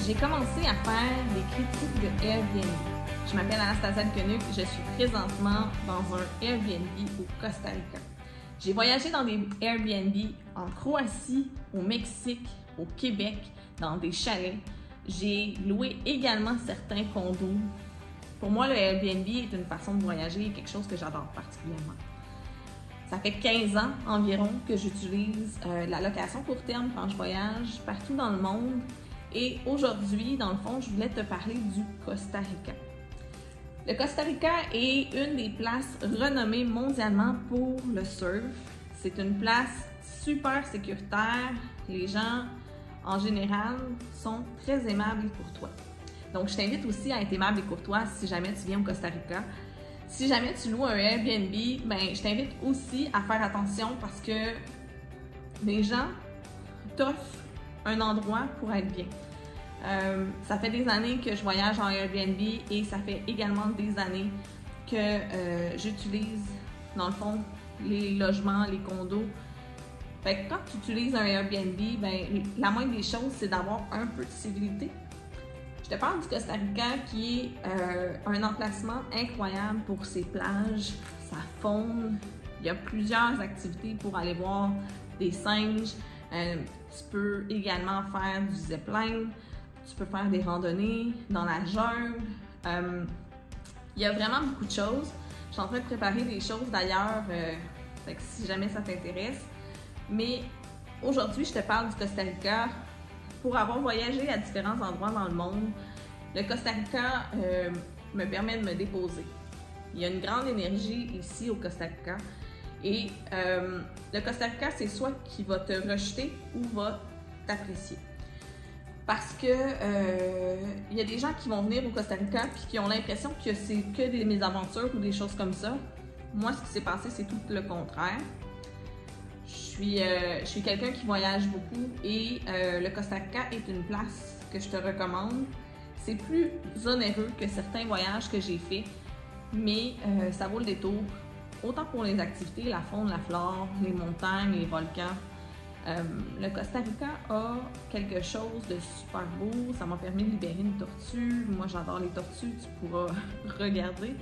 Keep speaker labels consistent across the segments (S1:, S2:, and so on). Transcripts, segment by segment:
S1: J'ai commencé à faire des critiques de Airbnb. Je m'appelle Anastasia Koenig, je suis présentement dans un Airbnb au Costa Rica. J'ai voyagé dans des Airbnb en Croatie, au Mexique, au Québec, dans des chalets. J'ai loué également certains condos. Pour moi, le Airbnb est une façon de voyager, quelque chose que j'adore particulièrement. Ça fait 15 ans environ que j'utilise la location court terme quand je voyage partout dans le monde. Et aujourd'hui, dans le fond, je voulais te parler du Costa Rica. Le Costa Rica est une des places renommées mondialement pour le surf. C'est une place super sécuritaire. Les gens, en général, sont très aimables et courtois. Donc, je t'invite aussi à être aimable et courtois si jamais tu viens au Costa Rica. Si jamais tu loues un Airbnb, ben, je t'invite aussi à faire attention parce que les gens t'offrent un endroit pour être bien. Ça fait des années que je voyage en Airbnb et ça fait également des années que j'utilise, dans le fond, les logements, les condos. Fait que quand tu utilises un Airbnb, ben, la moindre des choses, c'est d'avoir un peu de civilité. Je te parle du Costa Rica qui est un emplacement incroyable pour ses plages, sa faune. Il y a plusieurs activités pour aller voir des singes. Tu peux également faire du zipline. Tu peux faire des randonnées dans la jungle. Il y a vraiment beaucoup de choses. Je suis en train de préparer des choses d'ailleurs, si jamais ça t'intéresse. Mais aujourd'hui, je te parle du Costa Rica. Pour avoir voyagé à différents endroits dans le monde, le Costa Rica me permet de me déposer. Il y a une grande énergie ici au Costa Rica. Et le Costa Rica, c'est soit qui va te rejeter ou va t'apprécier. Parce que il y a des gens qui vont venir au Costa Rica et qui ont l'impression que c'est que des mésaventures ou des choses comme ça. Moi, ce qui s'est passé, c'est tout le contraire. Je suis quelqu'un qui voyage beaucoup et le Costa Rica est une place que je te recommande. C'est plus onéreux que certains voyages que j'ai faits, mais ça vaut le détour. Autant pour les activités, la faune, la flore, les montagnes, les volcans. Le Costa Rica a quelque chose de super beau. Ça m'a permis de libérer une tortue. Moi, j'adore les tortues, tu pourras regarder.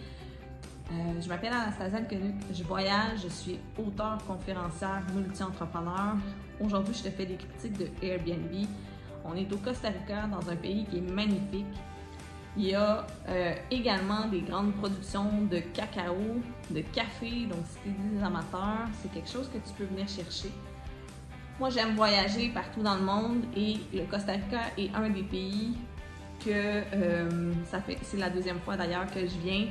S1: Je m'appelle Anastasia Koenig, je voyage, je suis auteure, conférencière, multi-entrepreneur. Aujourd'hui, je te fais des critiques de Airbnb. On est au Costa Rica, dans un pays qui est magnifique. Il y a également des grandes productions de cacao, de café, donc si tu es des amateurs, c'est quelque chose que tu peux venir chercher. Moi, j'aime voyager partout dans le monde et le Costa Rica est un des pays que c'est la deuxième fois d'ailleurs que je viens.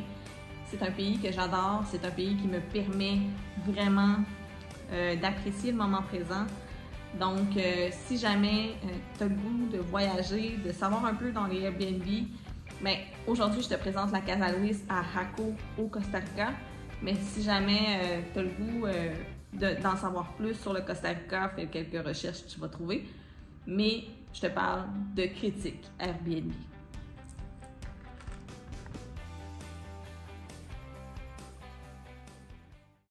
S1: C'est un pays que j'adore, c'est un pays qui me permet vraiment d'apprécier le moment présent. Donc, si jamais tu as le goût de voyager, de savoir un peu dans les Airbnb, bien, aujourd'hui, je te présente la Casa Luis à Jaco, au Costa Rica. Mais si jamais tu as le goût d'en savoir plus sur le Costa Rica, fais quelques recherches, tu vas trouver. Mais je te parle de critiques Airbnb.